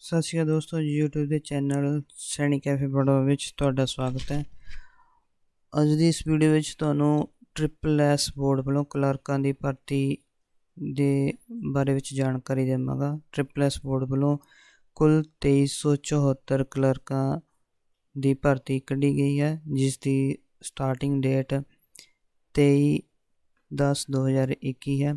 ਸਤਿ ਸ਼੍ਰੀ ਅਕਾਲ ਦੋਸਤੋ, YouTube ਦੇ ਚੈਨਲ ਸੈਣੀ ਕੈਫੇ ਬੜੌਰ ਵਿੱਚ ਤੁਹਾਡਾ ਸਵਾਗਤ ਹੈ। ਅੱਜ ਦੀ ਇਸ ਵੀਡੀਓ ਵਿੱਚ ਤੁਹਾਨੂੰ ਟ੍ਰਿਪਲ ਐਸ ਬੋਰਡ ਵੱਲੋਂ ਕਲਰਕਾਂ ਦੀ ਭਰਤੀ ਦੇ ਬਾਰੇ ਵਿੱਚ ਜਾਣਕਾਰੀ ਦੇਵਾਂਗਾ। ਟ੍ਰਿਪਲ ਐਸ ਬੋਰਡ ਵੱਲੋਂ ਕੁੱਲ 2374 ਕਲਰਕਾਂ ਦੀ ਭਰਤੀ ਕੱਢੀ ਗਈ ਹੈ, ਜਿਸ ਦੀ ਸਟਾਰਟਿੰਗ ਡੇਟ 23/10/2021 ਹੈ।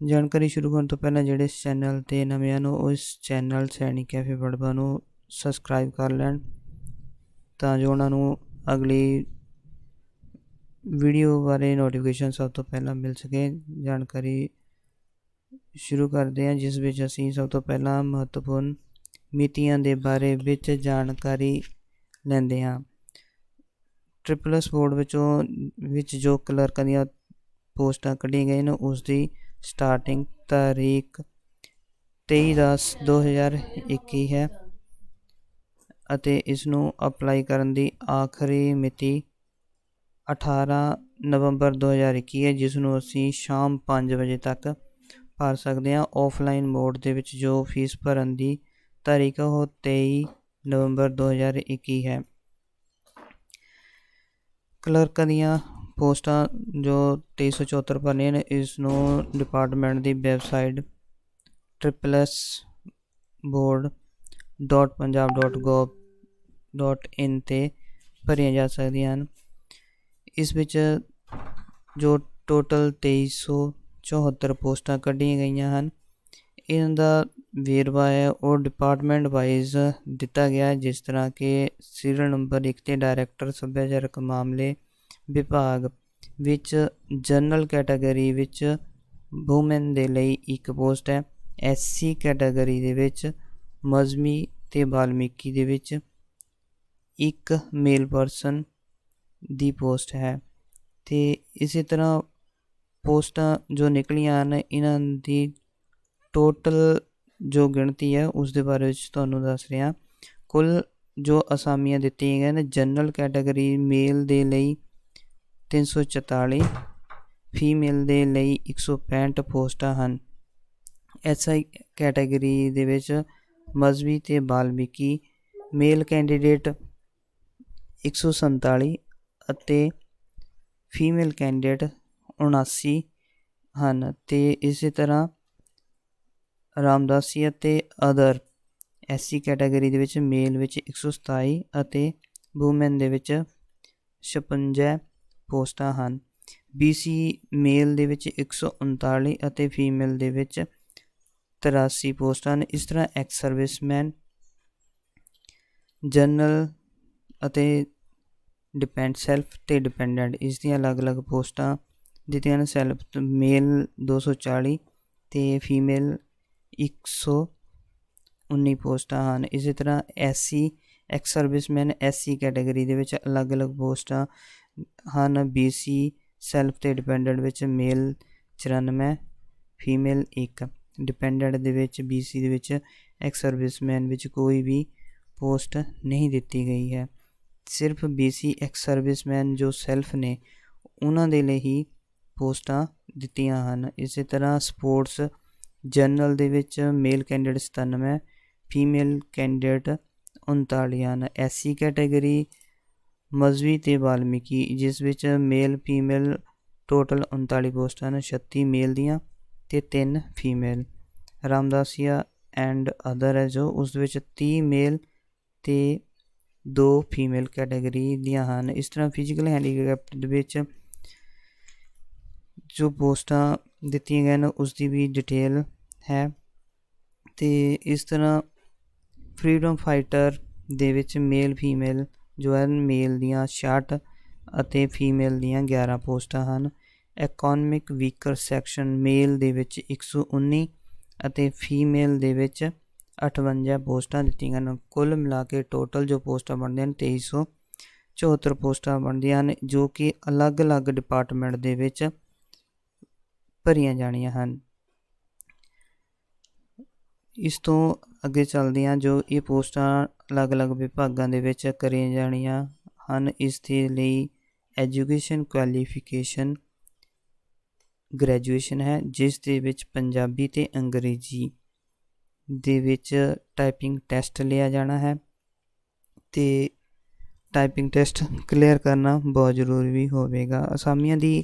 ਜਾਣਕਾਰੀ ਸ਼ੁਰੂ ਕਰਨ ਤੋਂ ਪਹਿਲਾਂ ਜਿਹੜੇ ਇਸ ਚੈਨਲ 'ਤੇ ਨਵੇਂ ਹਨ ਉਹ ਇਸ ਚੈਨਲ ਸੈਣੀ ਕੈਫੇ ਬੜਬਾ ਨੂੰ ਸਬਸਕ੍ਰਾਈਬ ਕਰ ਲੈਣ ਤਾਂ ਜੋ ਉਹਨਾਂ ਨੂੰ ਅਗਲੀ ਵੀਡੀਓ ਬਾਰੇ ਨੋਟੀਫਿਕੇਸ਼ਨ ਸਭ ਤੋਂ ਪਹਿਲਾਂ ਮਿਲ ਸਕੇ। ਜਾਣਕਾਰੀ ਸ਼ੁਰੂ ਕਰਦੇ ਹਾਂ, ਜਿਸ ਵਿੱਚ ਅਸੀਂ ਸਭ ਤੋਂ ਪਹਿਲਾਂ ਮਹੱਤਵਪੂਰਨ ਮਿਤੀਆਂ ਦੇ ਬਾਰੇ ਵਿੱਚ ਜਾਣਕਾਰੀ ਲੈਂਦੇ ਹਾਂ। ਟ੍ਰਿਪਲ ਐਸ ਬੋਰਡ ਵਿੱਚ ਜੋ ਕਲਰਕਾਂ ਦੀਆਂ ਪੋਸਟਾਂ ਕੱਢੀਆਂ ਗਈਆਂ ਨੇ ਉਸ ਦੀ ਸਟਾਰਟਿੰਗ ਤਾਰੀਖ 23/10/2021 ਹੈ ਅਤੇ ਇਸ ਨੂੰ ਅਪਲਾਈ ਕਰਨ ਦੀ ਆਖਰੀ ਮਿਤੀ 18 ਨਵੰਬਰ 2021 ਹੈ, ਜਿਸ ਨੂੰ ਅਸੀਂ ਸ਼ਾਮ 5 ਵਜੇ ਤੱਕ ਭਰ ਸਕਦੇ ਹਾਂ। ਆਫਲਾਈਨ ਮੋਡ ਦੇ ਵਿੱਚ ਜੋ ਫੀਸ ਭਰਨ ਦੀ ਤਾਰੀਖ ਹੈ ਉਹ 23 ਨਵੰਬਰ 2021 ਹੈ। ਕਲਰਕਾਂ ਦੀਆਂ ਪੋਸਟਾਂ ਜੋ 2374 ਭਰਨੀਆਂ ਨੇ, ਇਸ ਨੂੰ ਡਿਪਾਰਟਮੈਂਟ ਦੀ ਵੈਬਸਾਈਟ triplesboard.punjab.gov.in 'ਤੇ ਭਰੀਆਂ ਜਾ ਸਕਦੀਆਂ ਹਨ। ਇਸ ਵਿੱਚ ਜੋ ਟੋਟਲ 2374 ਪੋਸਟਾਂ ਕੱਢੀਆਂ ਗਈਆਂ ਹਨ, ਇਹਨਾਂ ਦਾ ਵੇਰਵਾ ਹੈ ਉਹ ਡਿਪਾਰਟਮੈਂਟ ਵਾਈਜ਼ ਦਿੱਤਾ ਗਿਆ ਹੈ, ਜਿਸ ਤਰ੍ਹਾਂ ਕਿ ਸੀਰੀਅਲ ਨੰਬਰ 1 'ਤੇ ਡਾਇਰੈਕਟਰ ਸੱਭਿਆਚਾਰਕ ਮਾਮਲੇ ਵਿਭਾਗ ਵਿੱਚ ਜਨਰਲ ਕੈਟਾਗਰੀ ਵਿੱਚ ਵੂਮੈਨ ਦੇ ਲਈ 1 ਪੋਸਟ ਹੈ। SC ਕੈਟਾਗਰੀ ਦੇ ਵਿੱਚ ਮਜ਼੍ਹਬੀ ਅਤੇ ਵਾਲਮੀਕੀ ਦੇ ਵਿੱਚ 1 ਮੇਲ ਪਰਸਨ ਦੀ ਪੋਸਟ ਹੈ। ਅਤੇ ਇਸੇ ਤਰ੍ਹਾਂ ਪੋਸਟਾਂ ਜੋ ਨਿਕਲੀਆਂ ਹਨ, ਇਹਨਾਂ ਦੀ ਟੋਟਲ ਜੋ ਗਿਣਤੀ ਹੈ ਉਸ ਦੇ ਬਾਰੇ ਵਿੱਚ ਤੁਹਾਨੂੰ ਦੱਸ ਰਿਹਾ। ਕੁੱਲ ਜੋ ਅਸਾਮੀਆਂ ਦਿੱਤੀਆਂ ਗਈਆਂ ਨੇ, ਜਨਰਲ ਕੈਟਾਗਰੀ ਮੇਲ ਦੇ ਲਈ 344, ਫੀਮੇਲ ਦੇ ਲਈ 165 ਪੋਸਟਾਂ ਹਨ। SI ਕੈਟਾਗਰੀ ਦੇ ਵਿੱਚ ਮਜ਼੍ਹਬੀ ਅਤੇ ਵਾਲਮੀਕੀ ਮੇਲ ਕੈਂਡੀਡੇਟ 147 ਅਤੇ ਫੀਮੇਲ ਕੈਂਡੀਡੇਟ 79 ਹਨ। ਅਤੇ ਇਸੇ ਤਰ੍ਹਾਂ ਰਾਮਦਾਸੀ ਅਤੇ ਅਦਰ SC ਕੈਟਾਗਰੀ ਦੇ ਵਿੱਚ ਮੇਲ ਵਿੱਚ 127 ਅਤੇ ਵੂਮੈਨ ਦੇ ਵਿੱਚ 56 ਪੋਸਟਾਂ ਹਨ। BC ਮੇਲ ਦੇ ਵਿੱਚ 139 ਅਤੇ ਫੀਮੇਲ ਦੇ ਵਿੱਚ 83 ਪੋਸਟਾਂ ਹਨ। ਇਸ ਤਰ੍ਹਾਂ ਐਕਸ ਸਰਵਿਸਮੈਨ, ਜਨਰਲ ਅਤੇ ਸੈਲਫ ਅਤੇ ਡਿਪੈਂਡੈਂਟ, ਇਸ ਦੀਆਂ ਅਲੱਗ-ਅਲੱਗ ਪੋਸਟਾਂ ਦਿੱਤੀਆਂ ਹਨ। ਸੈਲਫ ਮੇਲ 240 ਅਤੇ ਫੀਮੇਲ 119 ਪੋਸਟਾਂ ਹਨ। ਇਸੇ ਤਰ੍ਹਾਂ SC ex serviceman SC category ਦੇ ਵਿੱਚ ਅਲੱਗ-ਅਲੱਗ ਪੋਸਟਾਂ ਹਨ। BC ਸੈਲਫ ਅਤੇ ਡਿਪੈਂਡੈਂਟ ਵਿੱਚ ਮੇਲ 94, ਫੀਮੇਲ 1। ਡਿਪੈਂਡੈਂਟ ਦੇ ਵਿੱਚ BC ਦੇ ਵਿੱਚ ਐਕਸ ਸਰਵਿਸਮੈਨ ਵਿੱਚ ਕੋਈ ਵੀ ਪੋਸਟ ਨਹੀਂ ਦਿੱਤੀ ਗਈ ਹੈ। ਸਿਰਫ BC ਐਕਸ ਸਰਵਿਸਮੈਨ ਜੋ ਸੈਲਫ ਨੇ ਉਹਨਾਂ ਦੇ ਲਈ ਹੀ ਪੋਸਟਾਂ ਦਿੱਤੀਆਂ ਹਨ। ਇਸੇ ਤਰ੍ਹਾਂ ਸਪੋਰਟਸ ਜਨਰਲ ਦੇ ਵਿੱਚ ਮੇਲ ਕੈਂਡੀਡੇਟ 97, ਫੀਮੇਲ ਕੈਂਡੀਡੇਟ 39 ਹਨ। SC ਕੈਟਾਗਰੀ ਮਜ਼੍ਹਬੀ ਅਤੇ ਵਾਲਮੀਕੀ, ਜਿਸ ਵਿੱਚ ਮੇਲ ਫੀਮੇਲ ਟੋਟਲ 39 ਪੋਸਟਾਂ ਹਨ, 36 ਮੇਲ ਦੀਆਂ ਅਤੇ 3 ਫੀਮੇਲ। ਰਾਮਦਾਸੀਆ ਐਂਡ ਅਦਰ ਹੈ ਜੋ ਉਸ ਵਿੱਚ 30 ਮੇਲ ਅਤੇ 2 ਫੀਮੇਲ ਕੈਟਾਗਰੀ ਦੀਆਂ ਹਨ। ਇਸ ਤਰ੍ਹਾਂ ਫਿਜ਼ੀਕਲ ਹੈਂਡੀਕੈਪਟ ਦੇ ਵਿੱਚ ਜੋ ਪੋਸਟਾਂ ਦਿੱਤੀਆਂ ਗਈਆਂ ਨੇ ਉਸ ਦੀ ਵੀ ਡਿਟੇਲ ਹੈ। ਅਤੇ ਇਸ ਤਰ੍ਹਾਂ ਫਰੀਡਮ ਫਾਈਟਰ ਦੇ ਵਿੱਚ ਮੇਲ ਫੀਮੇਲ ਜੋ ਹੈ ਮੇਲ ਦੀਆਂ 66 ਅਤੇ ਫੀਮੇਲ ਦੀਆਂ 11 ਪੋਸਟਾਂ ਹਨ। ਇਕਨੋਮਿਕ ਵੀਕਰ ਸੈਕਸ਼ਨ ਮੇਲ ਦੇ ਵਿੱਚ 119 ਅਤੇ ਫੀਮੇਲ ਦੇ ਵਿੱਚ 58 ਪੋਸਟਾਂ ਦਿੱਤੀਆਂ ਹਨ। ਕੁੱਲ ਮਿਲਾ ਕੇ ਟੋਟਲ ਜੋ ਪੋਸਟਾਂ ਬਣਦੀਆਂ ਹਨ 2374 ਪੋਸਟਾਂ ਬਣਦੀਆਂ ਹਨ, ਜੋ ਕਿ ਅਲੱਗ-ਅਲੱਗ ਡਿਪਾਰਟਮੈਂਟ ਦੇ ਵਿੱਚ ਭਰੀਆਂ ਜਾਣੀਆਂ ਹਨ। ਇਸ ਤੋਂ ਅੱਗੇ ਚੱਲਦੇ ਹਾਂ, ਜੋ ਇਹ ਪੋਸਟਾਂ ਅਲੱਗ-ਅਲੱਗ ਵਿਭਾਗਾਂ ਦੇ ਵਿੱਚ ਕਰੀਆਂ ਜਾਣੀਆਂ ਹਨ। ਇਸ ਦੇ ਲਈ ਐਜੂਕੇਸ਼ਨ ਕੁਆਲੀਫਿਕੇਸ਼ਨ ਗ੍ਰੈਜੂਏਸ਼ਨ ਹੈ, ਜਿਸ ਦੇ ਵਿੱਚ ਪੰਜਾਬੀ ਅਤੇ ਅੰਗਰੇਜ਼ੀ ਦੇ ਵਿੱਚ ਟਾਈਪਿੰਗ ਟੈਸਟ ਲਿਆ ਜਾਣਾ ਹੈ ਅਤੇ ਟਾਈਪਿੰਗ ਟੈਸਟ ਕਲੀਅਰ ਕਰਨਾ ਬਹੁਤ ਜ਼ਰੂਰੀ ਵੀ ਹੋਵੇਗਾ। ਅਸਾਮੀਆਂ ਦੀ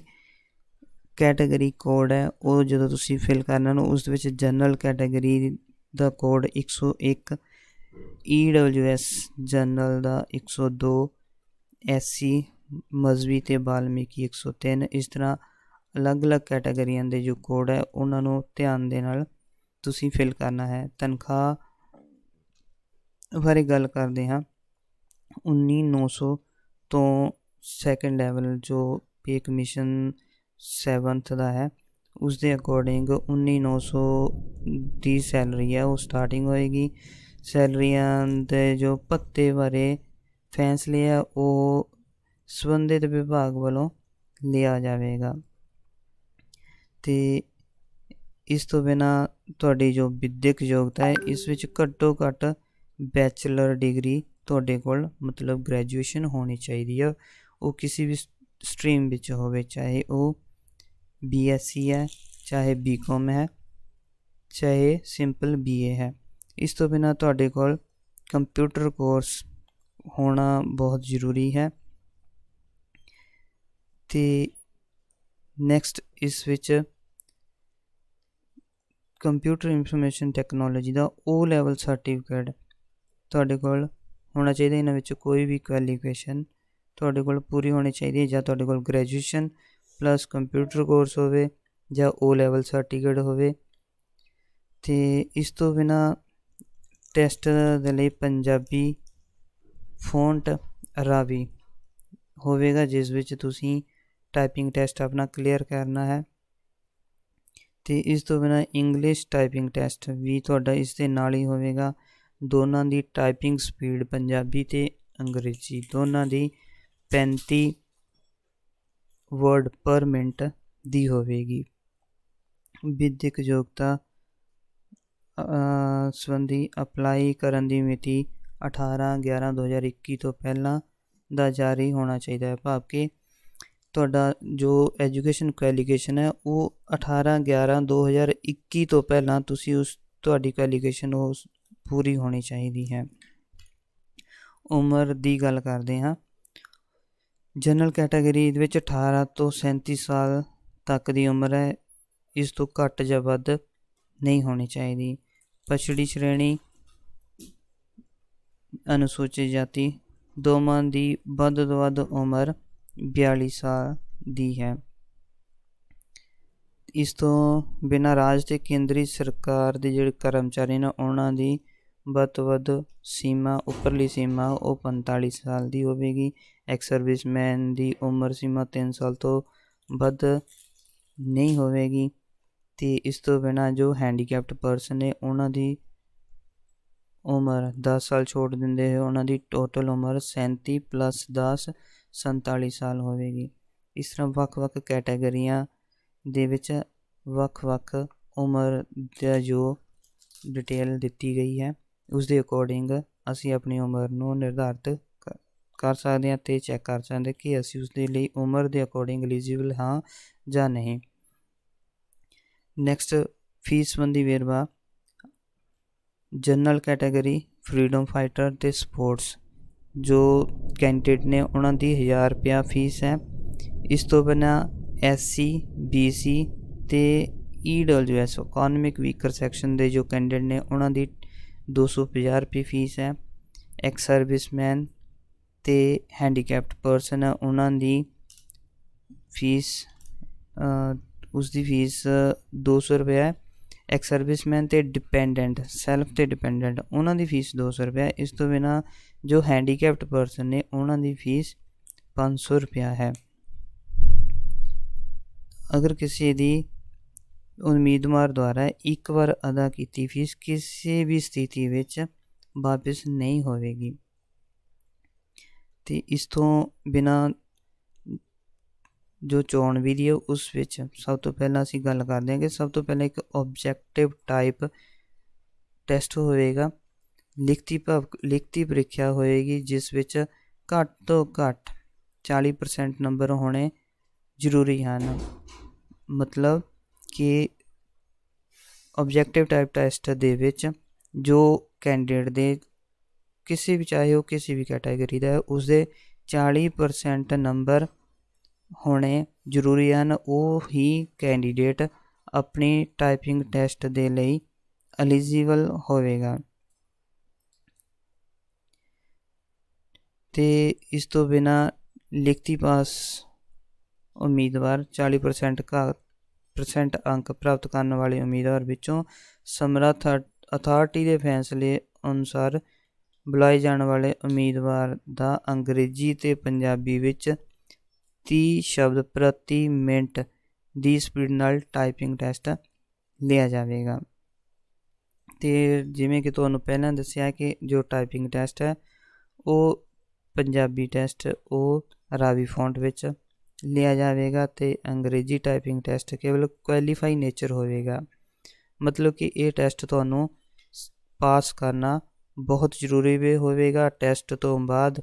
ਕੈਟਾਗਰੀ ਕੋਡ ਹੈ ਉਹ ਜਦੋਂ ਤੁਸੀਂ ਫਿਲ ਕਰਨਾ ਨੂੰ ਉਸ ਵਿੱਚ ਜਨਰਲ ਕੈਟਾਗਰੀ ਦਾ ਕੋਡ 101, EWS ਜਨਰਲ ਦਾ 102, SC ਮਜ਼੍ਹਬੀ ਅਤੇ ਬਾਲਮੀਕੀ 103। ਇਸ ਤਰ੍ਹਾਂ ਅਲੱਗ-ਅਲੱਗ ਕੈਟਾਗਰੀਆਂ ਦੇ ਜੋ ਕੋਡ ਹੈ ਉਹਨਾਂ ਨੂੰ ਧਿਆਨ ਦੇ ਨਾਲ ਤੁਸੀਂ ਫਿਲ ਕਰਨਾ ਹੈ। ਤਨਖਾਹ ਬਾਰੇ ਗੱਲ ਕਰਦੇ ਹਾਂ। 19,900 ਤੋਂ ਸੈਕਿੰਡ ਲੈਵਲ ਜੋ ਪੇ ਕਮਿਸ਼ਨ 7th ਦਾ ਹੈ ਉਸ ਦੇ ਅਕੋਰਡਿੰਗ 19,900 ਦੀ ਸੈਲਰੀ ਹੈ ਉਹ ਸਟਾਰਟਿੰਗ ਹੋਏਗੀ। ਸੈਲਰੀਆਂ ਦੇ ਜੋ ਭੱਤੇ ਬਾਰੇ ਫੈਸਲੇ ਆ ਉਹ ਸੰਬੰਧਿਤ ਵਿਭਾਗ ਵੱਲੋਂ ਲਿਆ ਜਾਵੇਗਾ। ਅਤੇ ਇਸ ਤੋਂ ਬਿਨਾਂ ਤੁਹਾਡੀ ਜੋ ਵਿੱਦਿਅਕ ਯੋਗਤਾ ਹੈ ਇਸ ਵਿੱਚ ਘੱਟੋ ਘੱਟ ਬੈਚਲਰ ਡਿਗਰੀ ਤੁਹਾਡੇ ਕੋਲ ਮਤਲਬ ਗ੍ਰੈਜੂਏਸ਼ਨ ਹੋਣੀ ਚਾਹੀਦੀ ਹੈ। ਉਹ ਕਿਸੇ ਵੀ ਸਟਰੀਮ ਵਿੱਚ ਹੋਵੇ, ਚਾਹੇ ਉਹ BSc ਹੈ, ਚਾਹੇ BCom ਹੈ, ਚਾਹੇ ਸਿੰਪਲ BA ਹੈ। ਇਸ ਤੋਂ ਬਿਨਾਂ ਤੁਹਾਡੇ ਕੋਲ ਕੰਪਿਊਟਰ ਕੋਰਸ ਹੋਣਾ ਬਹੁਤ ਜ਼ਰੂਰੀ ਹੈ। ਅਤੇ ਨੈਕਸਟ ਇਸ ਵਿੱਚ ਕੰਪਿਊਟਰ ਇਨਫੋਰਮੇਸ਼ਨ ਟੈਕਨੋਲੋਜੀ ਦਾ O ਲੈਵਲ ਸਰਟੀਫਿਕੇਟ ਤੁਹਾਡੇ ਕੋਲ ਹੋਣਾ ਚਾਹੀਦਾ। ਇਹਨਾਂ ਵਿੱਚ ਕੋਈ ਵੀ ਕੁਆਲੀਫਿਕੇਸ਼ਨ ਤੁਹਾਡੇ ਕੋਲ ਪੂਰੀ ਹੋਣੀ ਚਾਹੀਦੀ ਹੈ, ਜਾਂ ਤੁਹਾਡੇ ਕੋਲ ਗ੍ਰੈਜੂਏਸ਼ਨ ਪਲੱਸ ਕੰਪਿਊਟਰ ਕੋਰਸ ਹੋਵੇ ਜਾਂ O ਲੈਵਲ ਸਰਟੀਫਿਕੇਟ ਹੋਵੇ। ਅਤੇ ਇਸ ਤੋਂ ਬਿਨਾਂ ਟੈਸਟ ਦੇ ਲਈ ਪੰਜਾਬੀ ਫੋਂਟ ਰਾਵੀ ਹੋਵੇਗਾ ਜਿਸ ਵਿੱਚ ਤੁਸੀਂ ਟਾਈਪਿੰਗ ਟੈਸਟ ਆਪਣਾ ਕਲੀਅਰ ਕਰਨਾ ਹੈ। ਅਤੇ ਇਸ ਤੋਂ ਬਿਨਾਂ ਇੰਗਲਿਸ਼ ਟਾਈਪਿੰਗ ਟੈਸਟ ਵੀ ਤੁਹਾਡਾ ਇਸ ਦੇ ਨਾਲ ਹੀ ਹੋਵੇਗਾ। ਦੋਨਾਂ ਦੀ ਟਾਈਪਿੰਗ ਸਪੀਡ ਪੰਜਾਬੀ ਅਤੇ ਅੰਗਰੇਜ਼ੀ ਦੋਨਾਂ ਦੀ 35 ਵਰਡ ਪਰ ਮਿੰਟ ਦੀ ਹੋਵੇਗੀ। ਵਿੱਦਿਅਕ ਯੋਗਤਾ ਸੰਬੰਧੀ ਅਪਲਾਈ ਕਰਨ ਦੀ ਮਿਤੀ 18/11/2021 ਤੋਂ ਪਹਿਲਾਂ ਦਾ ਜਾਰੀ ਹੋਣਾ ਚਾਹੀਦਾ ਹੈ। ਭਾਵ ਕਿ ਤੁਹਾਡਾ ਜੋ ਐਜੂਕੇਸ਼ਨ ਕੁਆਲੀਫਿਕੇਸ਼ਨ ਹੈ ਉਹ 18/11/2021 ਤੋਂ ਪਹਿਲਾਂ ਤੁਸੀਂ ਤੁਹਾਡੀ ਕੁਆਲੀਫਿਕੇਸ਼ਨ ਉਹ ਪੂਰੀ ਹੋਣੀ ਚਾਹੀਦੀ ਹੈ। ਉਮਰ ਦੀ ਗੱਲ ਕਰਦੇ ਹਾਂ। ਜਨਰਲ ਕੈਟਾਗਰੀ ਵਿੱਚ 18 ਤੋਂ 37 ਸਾਲ ਤੱਕ ਦੀ ਉਮਰ ਹੈ, ਇਸ ਤੋਂ ਘੱਟ ਜਾਂ ਵੱਧ ਨਹੀਂ ਹੋਣੀ ਚਾਹੀਦੀ। ਪਛੜੀ ਸ਼੍ਰੇਣੀ, ਅਨੁਸੂਚਿਤ ਜਾਤੀ ਦੋਵਾਂ ਦੀ ਵੱਧ ਤੋਂ ਵੱਧ ਉਮਰ 42 ਸਾਲ ਦੀ ਹੈ। ਇਸ ਤੋਂ ਬਿਨਾਂ ਰਾਜ ਅਤੇ ਕੇਂਦਰੀ ਸਰਕਾਰ ਦੇ ਜਿਹੜੇ ਕਰਮਚਾਰੀ ਨੇ ਉਹਨਾਂ ਦੀ ਵੱਧ ਤੋਂ ਵੱਧ ਸੀਮਾ ਉੱਪਰਲੀ ਸੀਮਾ ਉਹ 45 ਸਾਲ ਦੀ ਹੋਵੇਗੀ। ਐਕਸ ਸਰਵਿਸਮੈਨ ਦੀ ਉਮਰ ਸੀਮਾ 3 ਸਾਲ ਤੋਂ ਵੱਧ ਨਹੀਂ ਹੋਵੇਗੀ। ਅਤੇ ਇਸ ਤੋਂ ਬਿਨਾਂ ਜੋ ਹੈਂਡੀਕੈਪਟ ਪਰਸਨ ਨੇ ਉਹਨਾਂ ਦੀ ਉਮਰ 10 ਸਾਲ ਛੋਟ ਦਿੰਦੇ ਹੋਏ ਉਹਨਾਂ ਦੀ ਟੋਟਲ ਉਮਰ 37 + 10 47 ਸਾਲ ਹੋਵੇਗੀ। ਇਸ ਤਰ੍ਹਾਂ ਵੱਖ-ਵੱਖ ਕੈਟਾਗਰੀਆਂ ਦੇ ਵਿੱਚ ਵੱਖ-ਵੱਖ ਉਮਰ ਦਾ ਜੋ ਡਿਟੇਲ ਦਿੱਤੀ ਗਈ ਹੈ ਉਸ ਦੇ ਅਕੋਰਡਿੰਗ ਅਸੀਂ ਆਪਣੀ ਉਮਰ ਨੂੰ ਨਿਰਧਾਰਿਤ ਕਰ ਸਕਦੇ ਹਾਂ ਅਤੇ ਚੈੱਕ ਕਰ ਸਕਦੇ ਕਿ ਅਸੀਂ ਉਸ ਦੇ ਲਈ ਉਮਰ ਦੇ ਅਕੋਰਡਿੰਗ ਐਲੀਜੀਬਲ ਹਾਂ ਜਾਂ ਨਹੀਂ। ਨੈਕਸਟ ਫੀਸ ਸੰਬੰਧੀ ਵੇਰਵਾ। ਜਨਰਲ ਕੈਟਾਗਰੀ, ਫਰੀਡਮ ਫਾਈਟਰ ਅਤੇ ਸਪੋਰਟਸ ਜੋ ਕੈਂਡੀਡੇਟ ਨੇ ਉਹਨਾਂ ਦੀ 1000 ਰੁਪਇਆ ਫੀਸ ਹੈ। ਇਸ ਤੋਂ ਬਿਨਾਂ SC, BC ਅਤੇ EWS ਇਕੋਨਮਿਕ ਵੀਕਰ ਸੈਕਸ਼ਨ ਦੇ ਜੋ ਕੈਂਡੀਡੇਟ ਨੇ ਉਹਨਾਂ ਦੀ 250 ਰੁਪਏ ਫੀਸ ਹੈ। ਐਕਸ ਸਰਵਿਸਮੈਨ ਅਤੇ ਹੈਂਡੀਕੈਪਟ ਪਰਸਨ ਹੈ ਉਹਨਾਂ ਦੀ ਫੀਸ ਉਸਦੀ ਫੀਸ 200 ਰੁਪਏ ਹੈ। ਐਕਸ ਸਰਵਿਸਮੈਨ ਅਤੇ ਡਿਪੈਂਡੈਂਟ ਸੈਲਫ ਅਤੇ ਡਿਪੈਂਡੈਂਟ ਉਹਨਾਂ ਦੀ ਫੀਸ 200 ਰੁਪਏ। ਇਸ ਤੋਂ ਬਿਨਾਂ ਜੋ ਹੈਂਡੀਕੈਪਟ ਪਰਸਨ ਨੇ ਉਹਨਾਂ ਦੀ ਫੀਸ 500 ਰੁਪਇਆ ਹੈ। ਅਗਰ ਕਿਸੇ ਦੀ ਉਮੀਦਵਾਰ ਦੁਆਰਾ ਇੱਕ ਵਾਰ ਅਦਾ ਕੀਤੀ ਫੀਸ ਕਿਸੇ ਵੀ ਸਥਿਤੀ ਵਿੱਚ ਵਾਪਿਸ ਨਹੀਂ ਹੋਵੇਗੀ। ਅਤੇ ਇਸ ਤੋਂ ਬਿਨਾਂ ਜੋ ਚੋਣ ਵਿਧੀ ਹੈ ਉਸ ਵਿੱਚ ਸਭ ਤੋਂ ਪਹਿਲਾਂ ਅਸੀਂ ਗੱਲ ਕਰਦੇ ਹਾਂ ਕਿ ਸਭ ਤੋਂ ਪਹਿਲਾਂ ਇੱਕ ਓਬਜੈਕਟਿਵ ਟਾਈਪ ਟੈਸਟ ਹੋਵੇਗਾ। ਲਿਖਤੀ ਪ੍ਰੀਖਿਆ ਹੋਏਗੀ ਜਿਸ ਵਿੱਚ ਘੱਟ ਤੋਂ ਘੱਟ 40% ਨੰਬਰ ਹੋਣੇ ਜ਼ਰੂਰੀ ਹਨ। ਮਤਲਬ ਕਿ ਓਬਜੈਕਟਿਵ ਟਾਈਪ ਟੈਸਟ ਦੇ ਵਿੱਚ ਜੋ ਕੈਂਡੀਡੇਟ ਦੇ ਕਿਸੇ ਵੀ, ਚਾਹੇ ਉਹ ਕਿਸੇ ਵੀ ਕੈਟਾਗਰੀ ਦਾ ਹੈ, ਉਸਦੇ 40% ਨੰਬਰ ਹੋਣੇ ਜ਼ਰੂਰੀ ਹਨ। ਉਹ ਹੀ ਕੈਂਡੀਡੇਟ ਆਪਣੀ ਟਾਈਪਿੰਗ ਟੈਸਟ ਦੇ ਲਈ ਐਲੀਜੀਬਲ ਹੋਵੇਗਾ। ਤੇ ਇਸ ਤੋਂ ਬਿਨਾਂ ਲਿਖਤੀ ਪਾਸ ਉਮੀਦਵਾਰ 40% ਅੰਕ ਪ੍ਰਾਪਤ ਕਰਨ ਵਾਲੇ ਉਮੀਦਵਾਰ ਵਿੱਚੋਂ ਸਮਰੱਥ ਅਥਾਰਟੀ ਦੇ ਫੈਸਲੇ ਅਨੁਸਾਰ ਬੁਲਾਏ ਜਾਣ ਵਾਲੇ ਉਮੀਦਵਾਰ ਦਾ ਅੰਗਰੇਜ਼ੀ ਅਤੇ ਪੰਜਾਬੀ ਵਿੱਚ 30 ਸ਼ਬਦ ਪ੍ਰਤੀ ਮਿੰਟ ਦੀ ਸਪੀਡ ਨਾਲ ਟਾਈਪਿੰਗ ਟੈਸਟ ਲਿਆ ਜਾਵੇਗਾ। ਅਤੇ ਜਿਵੇਂ ਕਿ ਤੁਹਾਨੂੰ ਪਹਿਲਾਂ ਦੱਸਿਆ ਕਿ ਜੋ ਟਾਈਪਿੰਗ ਟੈਸਟ ਹੈ ਉਹ ਪੰਜਾਬੀ ਟੈਸਟ ਉਹ ਰਾਵੀ ਫੌਂਟ ਵਿੱਚ ਲਿਆ ਜਾਵੇਗਾ ਅਤੇ ਅੰਗਰੇਜ਼ੀ ਟਾਈਪਿੰਗ ਟੈਸਟ ਕੇਵਲ ਕੁਆਲੀਫਾਈ ਨੇਚਰ ਹੋਵੇਗਾ। ਮਤਲਬ ਕਿ ਇਹ ਟੈਸਟ ਤੁਹਾਨੂੰ ਪਾਸ ਕਰਨਾ ਬਹੁਤ ਜ਼ਰੂਰੀ ਵੀ ਹੋਵੇਗਾ। ਟੈਸਟ ਤੋਂ ਬਾਅਦ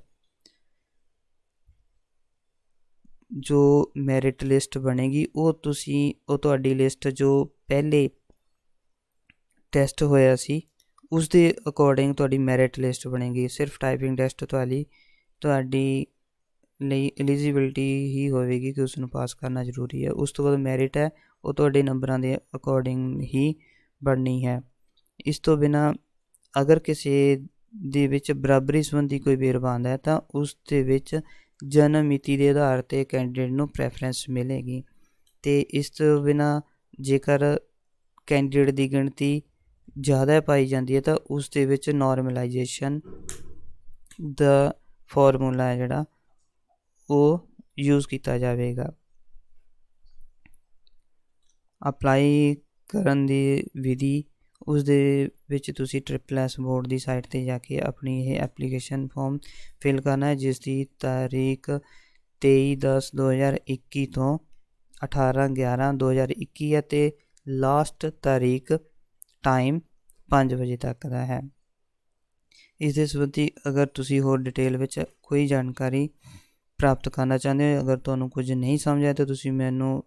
ਜੋ ਮੈਰਿਟ ਲਿਸਟ ਬਣੇਗੀ ਉਹ ਤੁਹਾਡੀ ਲਿਸਟ ਜੋ ਪਹਿਲੇ ਟੈਸਟ ਹੋਇਆ ਸੀ ਉਸ ਦੇ ਅਕੋਰਡਿੰਗ ਤੁਹਾਡੀ ਮੈਰਿਟ ਲਿਸਟ ਬਣੇਗੀ। ਸਿਰਫ ਟਾਈਪਿੰਗ ਟੈਸਟ ਤੁਹਾਡੀ ਲਈ ਐਲੀਜੀਬਿਲਟੀ ਹੀ ਹੋਵੇਗੀ ਕਿ ਉਸ ਨੂੰ ਪਾਸ ਕਰਨਾ ਜ਼ਰੂਰੀ ਹੈ। ਉਸ ਤੋਂ ਬਾਅਦ ਮੈਰਿਟ ਹੈ ਉਹ ਤੁਹਾਡੇ ਨੰਬਰਾਂ ਦੇ ਅਕੋਰਡਿੰਗ ਹੀ ਬਣਨੀ ਹੈ। ਇਸ ਤੋਂ ਬਿਨਾਂ ਅਗਰ ਕਿਸੇ ਦੇ ਵਿੱਚ ਬਰਾਬਰੀ ਸੰਬੰਧੀ ਕੋਈ ਵੇਰਵਾ ਹੈ ਤਾਂ ਉਸ ਦੇ ਵਿੱਚ ਜਨਮ ਮਿਤੀ ਦੇ ਆਧਾਰ 'ਤੇ ਕੈਂਡੀਡੇਟ ਨੂੰ ਪ੍ਰੈਫਰੈਂਸ ਮਿਲੇਗੀ। ਅਤੇ ਇਸ ਤੋਂ ਬਿਨਾਂ ਜੇਕਰ ਕੈਂਡੀਡੇਟ ਦੀ ਗਿਣਤੀ ਜ਼ਿਆਦਾ ਪਾਈ ਜਾਂਦੀ ਹੈ ਤਾਂ ਉਸ ਦੇ ਵਿੱਚ ਨੋਰਮਲਾਈਜੇਸ਼ਨ ਦਾ ਫਾਰਮੂਲਾ ਹੈ ਜਿਹੜਾ ਉਹ ਯੂਜ਼ ਕੀਤਾ ਜਾਵੇਗਾ। ਅਪਲਾਈ ਕਰਨ ਦੀ ਵਿਧੀ ਉਸ ਦੇ ਵਿੱਚ ਤੁਸੀਂ SSS ਬੋਰਡ ਦੀ ਸਾਈਟ 'ਤੇ ਜਾ ਕੇ ਆਪਣੀ ਇਹ ਐਪਲੀਕੇਸ਼ਨ ਫਾਰਮ ਫਿਲ ਕਰਨਾ ਹੈ, ਜਿਸ ਦੀ ਤਾਰੀਖ 23/10/2021 ਤੋਂ 18/11/2021 ਹੈ ਅਤੇ ਲਾਸਟ ਤਾਰੀਖ ਟਾਈਮ 5 ਵਜੇ ਤੱਕ ਦਾ ਹੈ। ਇਸ ਦੇ ਸੰਬੰਧੀ ਅਗਰ ਤੁਸੀਂ ਹੋਰ ਡਿਟੇਲ ਵਿੱਚ ਕੋਈ ਜਾਣਕਾਰੀ ਪ੍ਰਾਪਤ ਕਰਨਾ ਚਾਹੁੰਦੇ ਹੋ, ਅਗਰ ਤੁਹਾਨੂੰ ਕੁਝ ਨਹੀਂ ਸਮਝ ਆਇਆ ਤਾਂ ਤੁਸੀਂ ਮੈਨੂੰ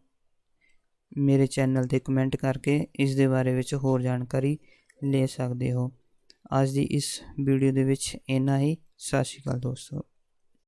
ਮੇਰੇ ਚੈਨਲ 'ਤੇ ਕਮੈਂਟ ਕਰਕੇ ਇਸ ਦੇ ਬਾਰੇ ਵਿੱਚ ਹੋਰ ਜਾਣਕਾਰੀ ਲੈ ਸਕਦੇ ਹੋ। ਅੱਜ ਦੀ ਇਸ ਵੀਡੀਓ ਦੇ ਵਿੱਚ ਇੰਨਾ ਹੀ। ਸਤਿ ਸ਼੍ਰੀ ਅਕਾਲ ਦੋਸਤੋ।